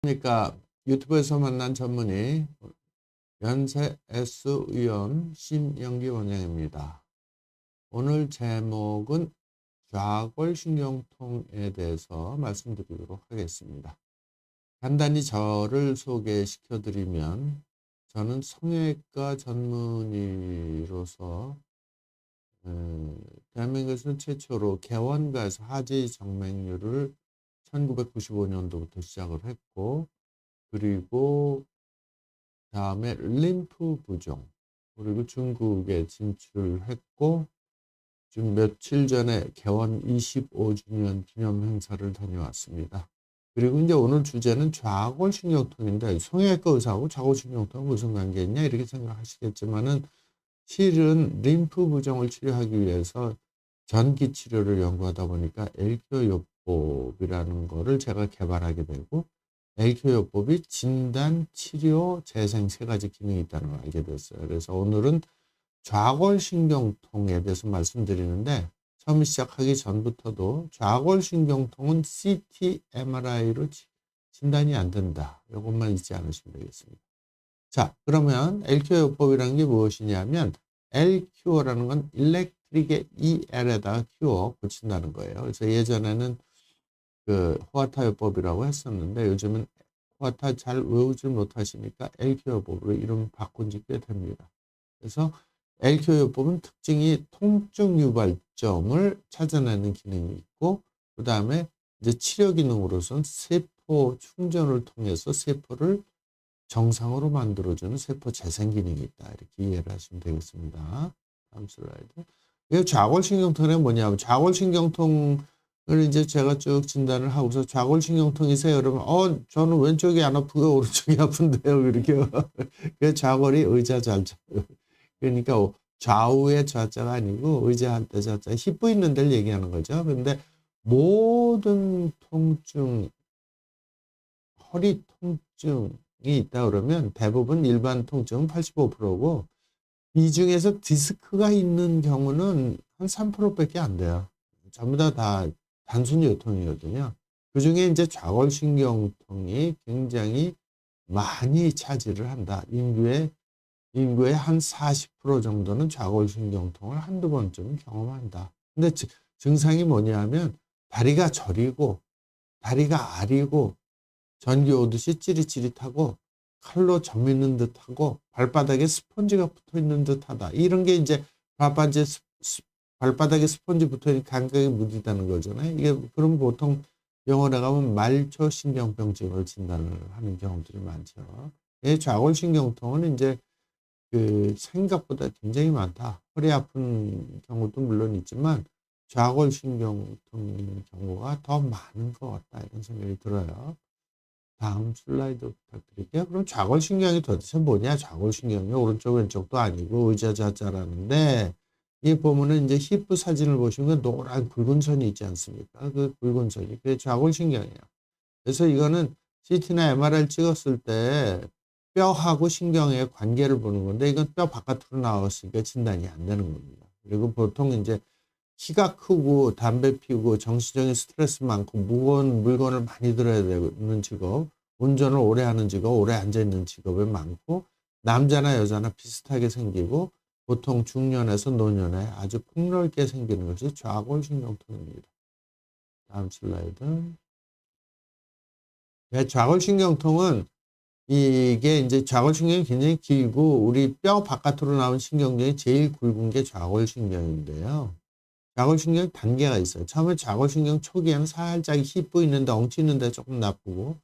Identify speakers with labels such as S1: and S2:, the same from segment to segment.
S1: 안녕하십니까. 유튜브에서 만난 전문의 연세 S 의원 심영기 원장입니다. 오늘 제목은 좌골신경통에 대해서 말씀드리도록 하겠습니다. 간단히 저를 소개시켜 드리면 저는 성형외과 전문의로서 대한민국에서 최초로 개원가에서 하지 정맥류를 1995년도부터 시작을 했고, 그리고 다음에 림프 부종, 그리고 중국에 진출했고, 지금 며칠 전에 개원 25주년 기념 행사를 다녀왔습니다. 그리고 이제 오늘 주제는 좌골신경통인데, 성형외과 의사하고 좌골신경통은 무슨 관계 있냐 이렇게 생각하시겠지만은, 실은 림프 부종을 치료하기 위해서 전기 치료를 연구하다 보니까 엘큐요법이라는 거를 제가 개발하게 되고, 엘큐요법이 진단, 치료, 재생 세 가지 기능이 있다는 걸 알게 됐어요. 그래서 오늘은 좌골신경통에 대해서 말씀드리는데, 처음 시작하기 전부터도 좌골신경통은 CT, MRI로 진단이 안 된다. 이것만 잊지 않으시면 되겠습니다. 자, 그러면 엘큐어요법이라는 게 무엇이냐면, LQ어라는 건 일렉트릭의 EL에다가 큐어 붙인다는 거예요. 그래서 예전에는 그 호아타요법이라고 했었는데, 요즘은 호아타 잘 외우질 못하시니까 LQ어요법으로 이름 바꾼 지 꽤 됩니다. 그래서 LQ어요법은 특징이 통증 유발점을 찾아내는 기능이 있고, 그 다음에 이제 치료 기능으로서는 세포 충전을 통해서 세포를 정상으로 만들어주는 세포 재생 기능이 있다. 이렇게 이해를 하시면 되겠습니다. 다음 슬라이드. 이게 좌골신경통은 뭐냐면, 좌골신경통을 이제 제가 쭉 진단을 하고서 좌골신경통이세요? 여러분, 저는 왼쪽이 안 아프고 오른쪽이 아픈데요. 이렇게. 그 좌골이 의자 좌자. 그러니까 좌우의 좌자가 아니고 의자한테 좌자. 힙부 있는 데를 얘기하는 거죠. 근데 모든 통증, 허리 통증이 있다 그러면 대부분 일반 통증은 85%고, 이 중에서 디스크가 있는 경우는 한 3%밖에 안 돼요. 전부 다 단순 요통이거든요. 그 중에 이제 좌골신경통이 굉장히 많이 차지를 한다. 인구의 한 40% 정도는 좌골신경통을 한두 번쯤 경험한다. 근데 증상이 뭐냐면, 다리가 저리고, 다리가 아리고, 전기 오듯이 찌릿찌릿하고, 칼로 점미는 듯하고, 발바닥에 스펀지가 붙어 있는 듯하다. 이런 게 이제 발바닥에 스펀지 붙어 있는 감각이 무디다는 거잖아요. 이게 그럼 보통 병원에 가면 말초신경병증을 진단을 하는 경우들이 많죠. 이 좌골신경통은 이제 그 생각보다 굉장히 많다. 허리 아픈 경우도 물론 있지만 좌골신경통 경우가 더 많은 것 같다. 이런 생각이 들어요. 다음 슬라이드 부탁드릴게요. 그럼 좌골신경이 도대체 뭐냐? 좌골신경이 오른쪽 왼쪽도 아니고 의자 좌자라는데, 이 보면은 이제 힙부 사진을 보시면 노란 굵은 선이 있지 않습니까? 그 굵은 선이 그게 좌골신경이에요. 그래서 이거는 CT나 MRI를 찍었을 때 뼈하고 신경의 관계를 보는 건데, 이건 뼈 바깥으로 나왔으니까 진단이 안 되는 겁니다. 그리고 보통 이제 키가 크고 담배 피우고 정신적인 스트레스 많고 무거운 물건을 많이 들어야 되는 직업, 운전을 오래 하는 직업, 오래 앉아있는 직업이 많고, 남자나 여자나 비슷하게 생기고, 보통 중년에서 노년에 아주 폭넓게 생기는 것이 좌골신경통입니다. 다음 슬라이드. 네, 좌골신경통은 이게 이제 좌골신경이 굉장히 길고, 우리 뼈 바깥으로 나온 신경 중에 제일 굵은 게 좌골신경인데요. 좌골신경 단계가 있어요. 처음에 좌골신경 초기에는 살짝 힙부 있는데 엉치 있는데 조금 나쁘고,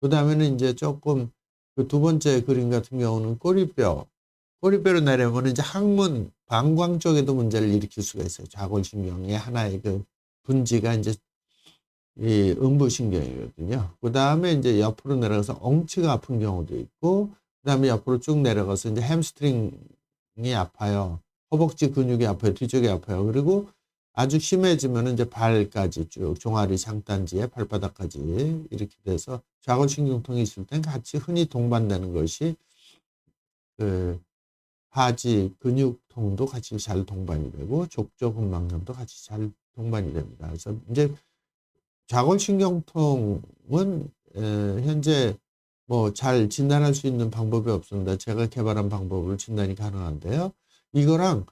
S1: 그 다음에는 이제 조금 그 두 번째 그림 같은 경우는 꼬리뼈로 내려오면 이제 항문 방광 쪽에도 문제를 일으킬 수가 있어요. 좌골신경의 하나의 그 분지가 이제 이 음부신경이거든요. 그 다음에 이제 옆으로 내려가서 엉치가 아픈 경우도 있고, 그 다음에 옆으로 쭉 내려가서 이제 햄스트링이 아파요. 허벅지 근육이 아파요. 뒤쪽이 아파요. 그리고 아주 심해지면 이제 발까지 쭉 종아리 장단지에 발바닥까지 이렇게 돼서 좌골신경통이 있을 땐 같이 흔히 동반되는 것이 그 하지 근육통도 같이 잘 동반이 되고, 족저근막염도 같이 잘 동반이 됩니다. 그래서 이제 좌골신경통은 현재 뭐 잘 진단할 수 있는 방법이 없습니다. 제가 개발한 방법으로 진단이 가능한데요. 이거랑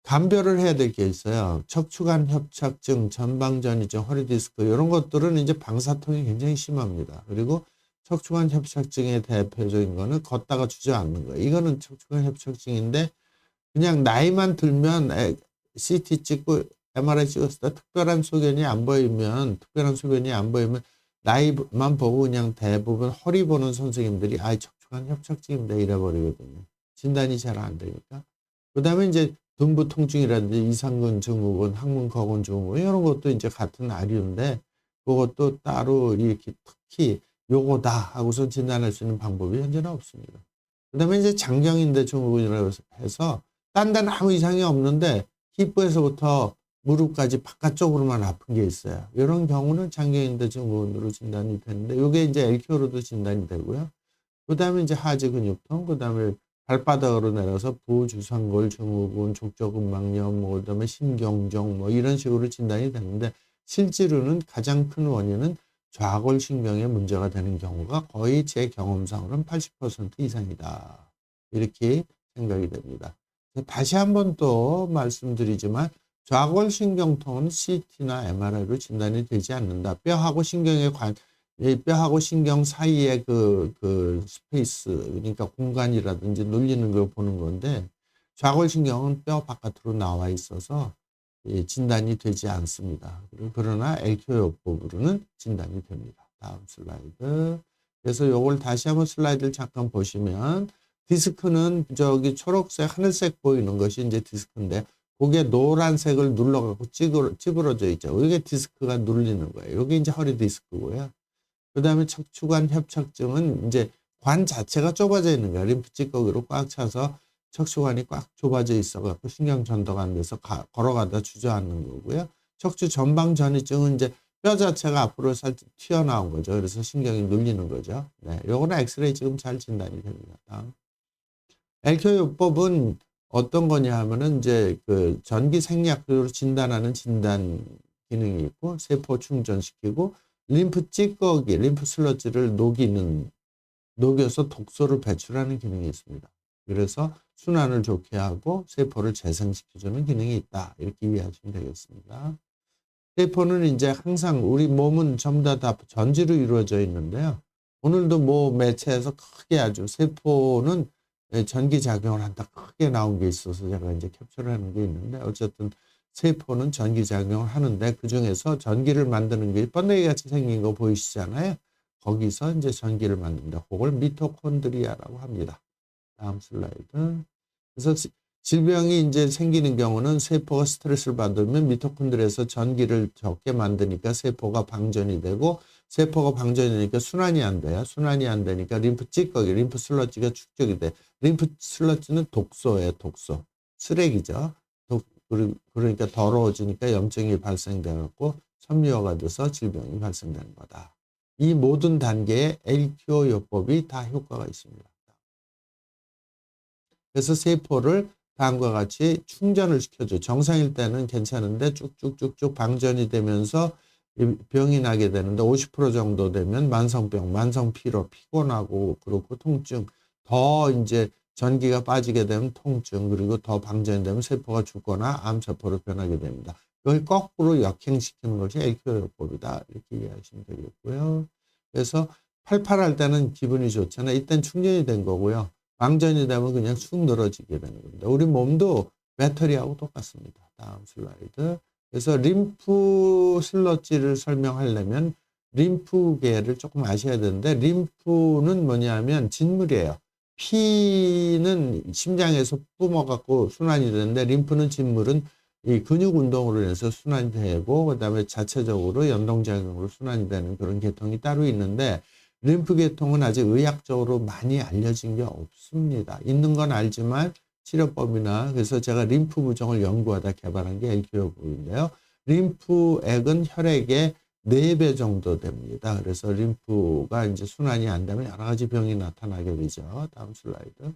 S1: 감별을 해야 될 게 있어요. 척추관 협착증, 전방전이증, 허리디스크 이런 것들은 이제 방사통이 굉장히 심합니다. 그리고 척추관 협착증의 대표적인 거는 걷다가 주저앉는 거예요. 이거는 척추관 협착증인데 그냥 나이만 들면 CT 찍고 MRI 찍었을 때 특별한 소견이 안 보이면 나이만 보고 그냥 대부분 허리 보는 선생님들이 척추관 협착증입니다 이래버리거든요. 진단이 잘 안 되니까. 그 다음에 이제 등부 통증이라든지 이상근 증후군, 항문 거군 증후군 이런 것도 이제 같은 아류인데 그것도 따로 이렇게 특히 요거다 하고서 진단할 수 있는 방법이 현재는 없습니다. 그 다음에 이제 장경인대 증후군이라고 해서 딴 데는 아무 이상이 없는데 힙부에서부터 무릎까지 바깥쪽으로만 아픈 게 있어요. 이런 경우는 장경인대 증후군으로 진단이 되는데 이게 이제 LQ로도 진단이 되고요. 그 다음에 이제 하지 근육통, 그 다음에 발바닥으로 내려서 부주상골 증후군, 족저근막염, 그 다음에 신경종 뭐 이런 식으로 진단이 되는데 실제로는 가장 큰 원인은 좌골신경에 문제가 되는 경우가 거의 제 경험상으로는 80% 이상이다. 이렇게 생각이 됩니다. 다시 한번 또 말씀드리지만 좌골신경통은 CT나 MRI로 진단이 되지 않는다. 뼈하고 신경 사이의 그 스페이스, 그러니까 공간이라든지 눌리는 걸 보는 건데 좌골신경은 뼈 바깥으로 나와 있어서 진단이 되지 않습니다. 그러나 LQ요법으로는 진단이 됩니다. 다음 슬라이드. 그래서 요걸 다시 한번 슬라이드를 잠깐 보시면 디스크는 저기 초록색, 하늘색 보이는 것이 이제 디스크인데 그게 노란색을 눌러갖고 찌그러져 있죠. 이게 디스크가 눌리는 거예요. 이게 이제 허리 디스크고요. 그 다음에 척추관 협착증은 이제 관 자체가 좁아져 있는 거예요. 림프 찌꺼기로 꽉 차서 척추관이 꽉 좁아져 있어갖고 신경 전도가 안 돼서 걸어가다 주저앉는 거고요. 척추 전방 전이증은 이제 뼈 자체가 앞으로 살짝 튀어나온 거죠. 그래서 신경이 눌리는 거죠. 네, 요거는 엑스레이 지금 잘 진단이 됩니다. 다음. LQ요법은 어떤 거냐 하면은 이제 그 전기 생략으로 진단하는 진단 기능이 있고 세포 충전시키고 림프 찌꺼기, 림프 슬러지를 녹여서 독소를 배출하는 기능이 있습니다. 그래서 순환을 좋게 하고 세포를 재생시켜주는 기능이 있다. 이렇게 이해하시면 되겠습니다. 세포는 이제 항상 우리 몸은 전부 다 전지로 이루어져 있는데요. 오늘도 뭐 매체에서 크게 아주 세포는 전기작용을 한다 크게 나온 게 있어서 제가 이제 캡처를 하는 게 있는데 어쨌든 세포는 전기작용을 하는데 그중에서 전기를 만드는 게 번데기 같이 생긴 거 보이시잖아요. 거기서 이제 전기를 만든다. 그걸 미토콘드리아라고 합니다. 다음 슬라이드. 그래서 질병이 이제 생기는 경우는 세포가 스트레스를 받으면 미토콘드리아에서 전기를 적게 만드니까 세포가 방전이 되고 세포가 방전이 되니까 순환이 안 돼요. 순환이 안 되니까 림프 찌꺼기, 림프 슬러지가 축적이 돼. 림프 슬러지는 독소예요. 독소. 쓰레기죠. 그러니까 더러워지니까 염증이 발생되고 섬유화가 돼서 질병이 발생되는 거다. 이 모든 단계에 LQ요법이 다 효과가 있습니다. 그래서 세포를 다음과 같이 충전을 시켜줘. 정상일 때는 괜찮은데 쭉쭉쭉쭉 방전이 되면서 병이 나게 되는데 50% 정도 되면 만성병, 만성피로, 피곤하고 그렇고 통증, 더 이제 전기가 빠지게 되면 통증, 그리고 더 방전이 되면 세포가 죽거나 암세포로 변하게 됩니다. 이걸 거꾸로 역행시키는 것이 LQ요법이다. 이렇게 이해하시면 되겠고요. 그래서 팔팔할 때는 기분이 좋잖아요. 이땐 충전이 된 거고요. 방전이 되면 그냥 쑥 늘어지게 되는 겁니다. 우리 몸도 배터리하고 똑같습니다. 다음 슬라이드. 그래서 림프 슬러지를 설명하려면 림프계를 조금 아셔야 되는데 림프는 뭐냐면 진물이에요. 피는 심장에서 뿜어갖고 순환이 되는데 림프는 진물은 이 근육 운동으로 인해서 순환이 되고 그다음에 자체적으로 연동작용으로 순환이 되는 그런 계통이 따로 있는데 림프 계통은 아직 의학적으로 많이 알려진 게 없습니다. 있는 건 알지만 치료법이나 그래서 제가 림프 부종을 연구하다 개발한 게 LQ요법인데요. 림프액은 혈액의 4배 정도 됩니다. 그래서 림프가 이제 순환이 안 되면 여러 가지 병이 나타나게 되죠. 다음 슬라이드.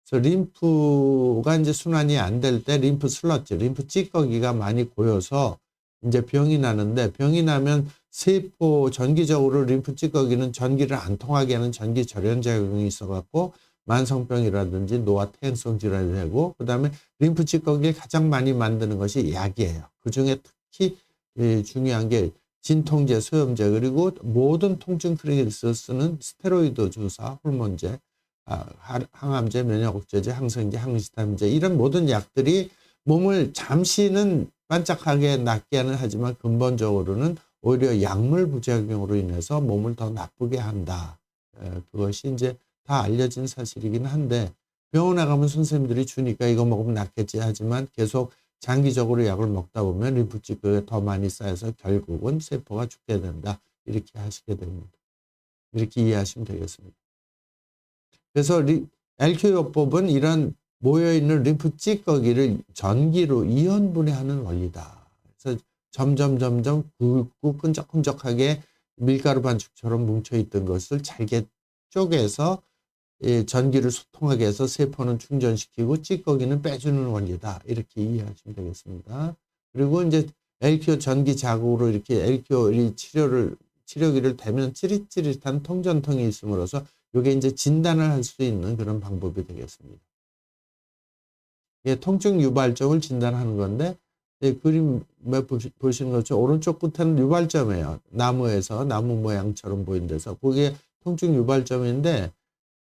S1: 그래서 림프가 이제 순환이 안 될 때 림프 슬러지, 림프 찌꺼기가 많이 고여서 이제 병이 나는데 병이 나면 세포 전기적으로 림프 찌꺼기는 전기를 안 통하게 하는 전기 절연 작용이 있어갖고 만성병이라든지 노화 퇴행성 질환이 되고, 그다음에 림프 찌꺼기를 가장 많이 만드는 것이 약이에요. 그중에 특히 중요한 게 진통제, 소염제, 그리고 모든 통증 크리에서 쓰는 스테로이드 주사, 호르몬제, 항암제, 면역억제제, 항생제, 항히스타민제, 이런 모든 약들이 몸을 잠시는 반짝하게 낫게 하지만 근본적으로는 오히려 약물 부작용으로 인해서 몸을 더 나쁘게 한다. 그것이 이제 다 알려진 사실이긴 한데, 병원에 가면 선생님들이 주니까 이거 먹으면 낫겠지 하지만 계속 장기적으로 약을 먹다 보면 림프 찌꺼기가 더 많이 쌓여서 결국은 세포가 죽게 된다. 이렇게 하시게 됩니다. 이렇게 이해하시면 되겠습니다. 그래서 LQ요법은 이런 모여있는 림프 찌꺼기를 전기로 이온분해하는 원리다. 그래서 점점 굵고 끈적끈적하게 밀가루 반죽처럼 뭉쳐있던 것을 잘게 쪼개서 전기를 소통하게 해서 세포는 충전시키고 찌꺼기는 빼주는 원리다. 이렇게 이해하시면 되겠습니다. 그리고 이제 LQO 전기 자극으로 이렇게 LQO 치료기를 대면 찌릿찌릿한 통전통이 있음으로써 이게 이제 진단을 할 수 있는 그런 방법이 되겠습니다. 예, 통증 유발점을 진단하는 건데, 그림에 보시는 것처럼 오른쪽 끝에는 유발점이에요. 나무에서 나무 모양처럼 보이는 데서 그게 통증 유발점인데,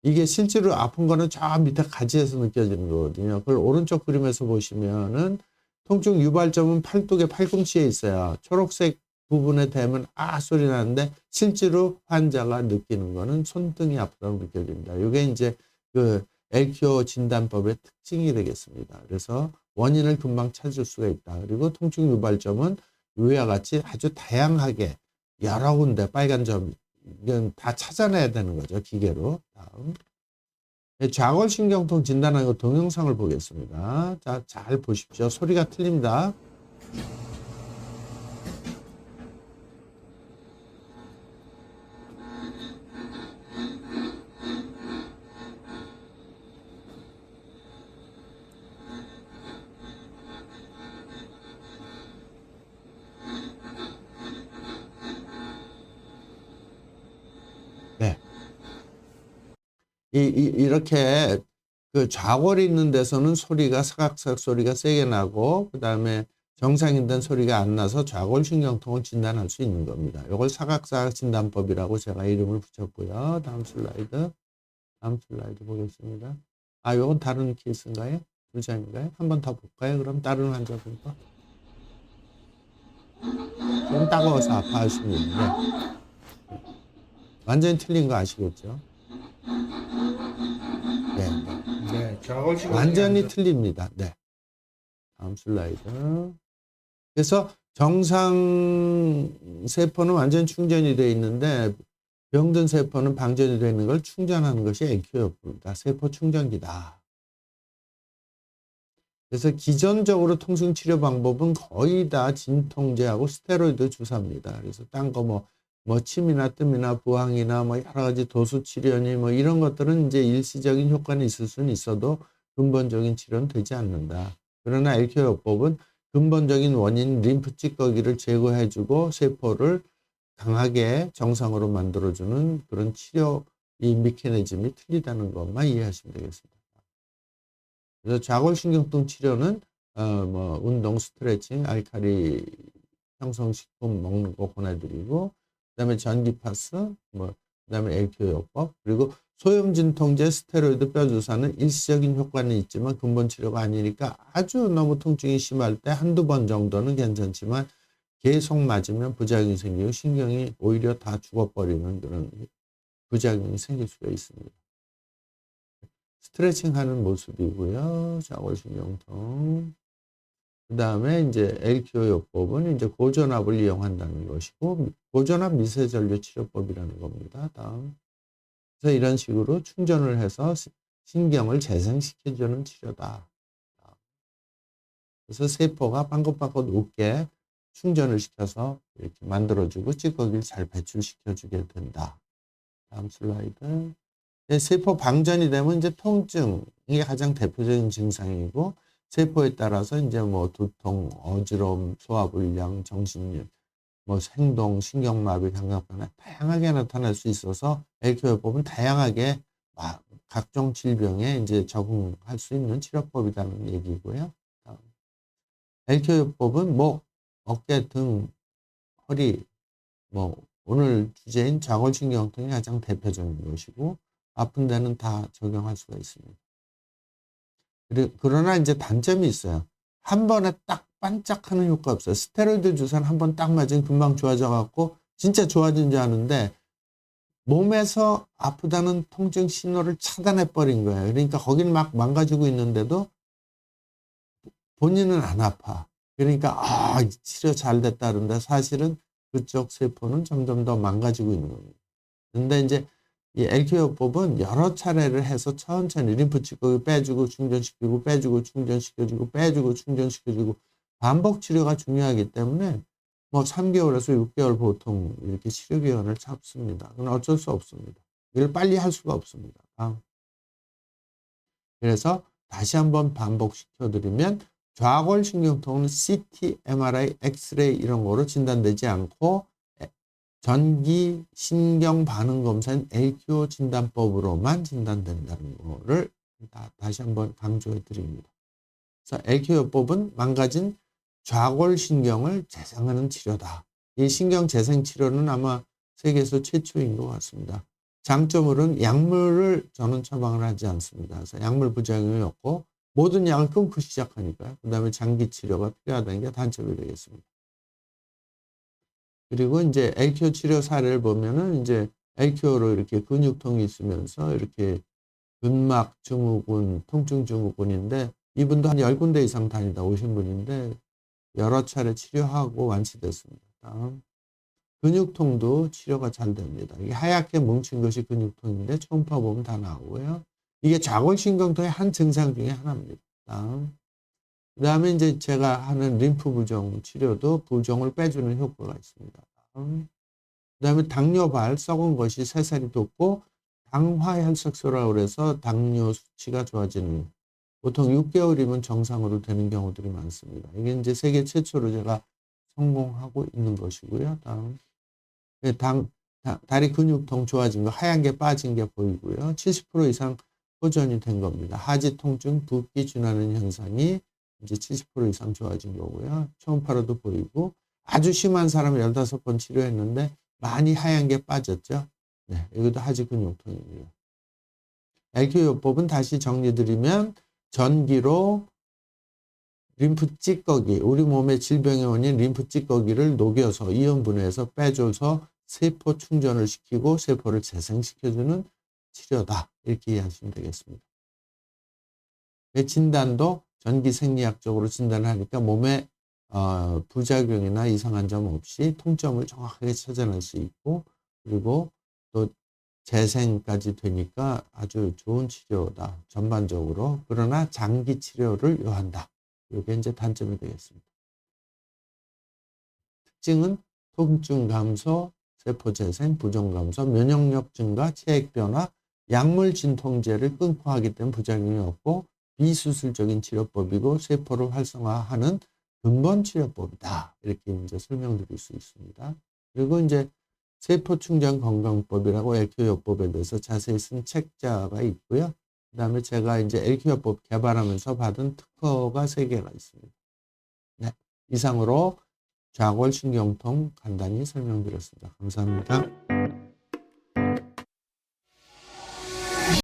S1: 이게 실제로 아픈 거는 저 밑에 가지에서 느껴지는 거거든요. 그걸 오른쪽 그림에서 보시면은 통증 유발점은 팔뚝의 팔꿈치에 있어요. 초록색 부분에 대면 소리 나는데 실제로 환자가 느끼는 거는 손등이 아프다고 느껴집니다. 이게 이제 그 LQO 진단법의 특징이 되겠습니다. 그래서 원인을 금방 찾을 수가 있다. 그리고 통증 유발점은 위와 같이 아주 다양하게 여러 군데 빨간 점, 이건 다 찾아내야 되는 거죠. 기계로. 다음. 좌골신경통 진단하는 거 동영상을 보겠습니다. 자, 잘 보십시오. 소리가 틀립니다. 네. 이렇게 그 좌골이 있는 데서는 소리가 사각사각 소리가 세게 나고, 그 다음에 정상인 데는 소리가 안 나서 좌골신경통을 진단할 수 있는 겁니다. 이걸 사각사각 진단법이라고 제가 이름을 붙였고요. 다음 슬라이드 보겠습니다. 이건 다른 케이스인가요? 두 장인가요? 한 번 더 볼까요? 그럼 다른 환자분 거. 좀 따가워서 아파하시는데 완전히 틀린 거 아시겠죠? 네. 완전히 틀립니다. 네. 다음 슬라이드. 그래서 정상 세포는 완전 충전이 되어 있는데 병든 세포는 방전이 되어 있는 걸 충전하는 것이 LQ요법입니다. 세포 충전기다. 그래서 기존적으로 통증 치료 방법은 거의 다 진통제하고 스테로이드 주사입니다. 그래서 딴 거 뭐 침이나 뜸이나 부항이나 뭐 여러 가지 도수 치료니 뭐 이런 것들은 이제 일시적인 효과는 있을 수는 있어도 근본적인 치료는 되지 않는다. 그러나 LQ요법은 근본적인 원인 림프 찌꺼기를 제거해주고 세포를 강하게 정상으로 만들어주는 그런 치료 이 메커니즘이 틀리다는 것만 이해하시면 되겠습니다. 그래서 좌골신경통 치료는 운동, 스트레칭, 알칼리 형성식품 먹는 거 권해드리고, 그다음에 전기파스, 그다음에 LQ요법, 그리고 소염진통제, 스테로이드, 뼈주사는 일시적인 효과는 있지만 근본 치료가 아니니까 아주 너무 통증이 심할 때 한두 번 정도는 괜찮지만 계속 맞으면 부작용이 생기고 신경이 오히려 다 죽어버리는 그런 부작용이 생길 수가 있습니다. 스트레칭 하는 모습이고요. 좌골신경통. 그 다음에 이제 LQ요법은 이제 고전압을 이용한다는 것이고, 고전압 미세전류 치료법이라는 겁니다. 다음. 그래서 이런 식으로 충전을 해서 신경을 재생시켜주는 치료다. 그래서 세포가 빵긋빵긋 웃게 충전을 시켜서 이렇게 만들어주고 찌꺼기를 잘 배출시켜주게 된다. 다음 슬라이드. 세포 방전이 되면 이제 통증이 가장 대표적인 증상이고, 세포에 따라서 이제 두통, 어지러움, 소화불량, 정신력, 뭐 행동, 신경마비, 감각변화 다양하게 나타날 수 있어서 LQ요법은 다양하게 각종 질병에 이제 적응할 수 있는 치료법이라는 얘기고요. LQ요법은 목, 어깨, 등, 허리, 뭐 오늘 주제인 좌골신경통이 가장 대표적인 것이고 아픈 데는 다 적용할 수가 있습니다. 그러나 이제 단점이 있어요. 한 번에 딱 반짝하는 효과 없어요. 스테로이드 주사는 한 번 딱 맞으면 금방 좋아져 갖고 진짜 좋아진 줄 아는데 몸에서 아프다는 통증 신호를 차단해 버린 거예요. 그러니까 거기는 막 망가지고 있는데도 본인은 안 아파. 그러니까 치료 잘 됐다 그러는데 사실은 그쪽 세포는 점점 더 망가지고 있는 겁니다. 근데 이제 이 LQ요법은 여러 차례를 해서 천천히 림프 찌꺼기 빼주고 충전시키고 빼주고 충전시켜주고 빼주고 충전시켜주고 반복 치료가 중요하기 때문에 뭐 3개월에서 6개월 보통 이렇게 치료 기간을 잡습니다. 그건 어쩔 수 없습니다. 이걸 빨리 할 수가 없습니다. 그래서 다시 한번 반복시켜 드리면 좌골신경통은 CT, MRI, 엑스레이 이런 거로 진단되지 않고 전기 신경 반응 검사인 LQO 진단법으로만 진단된다는 거를 다시 한번 강조해 드립니다. 그래서 LQ요법은 망가진 좌골신경을 재생하는 치료다. 이 신경 재생 치료는 아마 세계에서 최초인 것 같습니다. 장점으로는 약물을 저는 처방을 하지 않습니다. 그래서 약물 부작용이 없고 모든 약을 끊고 시작하니까요. 그 다음에 장기 치료가 필요하다는 게 단점이 되겠습니다. 그리고 이제 LQO 치료 사례를 보면은 이제 LQO로 이렇게 근육통이 있으면서 이렇게 근막 증후군, 통증 증후군인데 이분도 한 10군데 이상 다니다 오신 분인데 여러 차례 치료하고 완치됐습니다. 다음. 근육통도 치료가 잘 됩니다. 이게 하얗게 뭉친 것이 근육통인데 초음파 보면 다 나오고요. 이게 좌골신경통의 한 증상 중에 하나입니다. 그 다음에 이제 제가 하는 림프 부종 치료도 부종을 빼주는 효과가 있습니다. 그 다음에 당뇨발 썩은 것이 새살이 돋고 당화혈색소라고 그래서 당뇨 수치가 좋아지는 보통 6개월이면 정상으로 되는 경우들이 많습니다. 이게 이제 세계 최초로 제가 성공하고 있는 것이고요. 다음. 다리 근육통 좋아진 거 하얀 게 빠진 게 보이고요. 70% 이상 호전이 된 겁니다. 하지 통증, 붓기 준하는 현상이 이제 70% 이상 좋아진 거고요. 초음파로도 보이고 아주 심한 사람을 15번 치료했는데 많이 하얀 게 빠졌죠. 네, 이것도 하지 근육통이고요. LQ요법은 다시 정리드리면 전기로 림프 찌꺼기, 우리 몸의 질병의 원인 림프 찌꺼기를 녹여서 이온분해해서 빼줘서 세포 충전을 시키고 세포를 재생시켜주는 치료다. 이렇게 이해하시면 되겠습니다. 진단도 전기생리학적으로 진단을 하니까 몸에 부작용이나 이상한 점 없이 통점을 정확하게 찾아낼 수 있고 그리고 또 재생까지 되니까 아주 좋은 치료다. 전반적으로. 그러나 장기 치료를 요한다. 이게 이제 단점이 되겠습니다. 특징은 통증 감소, 세포 재생, 부종 감소, 면역력 증가, 체액 변화, 약물 진통제를 끊고 하기 때문에 부작용이 없고 비수술적인 치료법이고 세포를 활성화하는 근본 치료법이다. 이렇게 이제 설명드릴 수 있습니다. 그리고 이제 세포 충전 건강법이라고 LQ요법에 대해서 자세히 쓴 책자가 있고요. 그 다음에 제가 이제 LQ요법 개발하면서 받은 특허가 3개가 있습니다. 네, 이상으로 좌골신경통 간단히 설명드렸습니다. 감사합니다.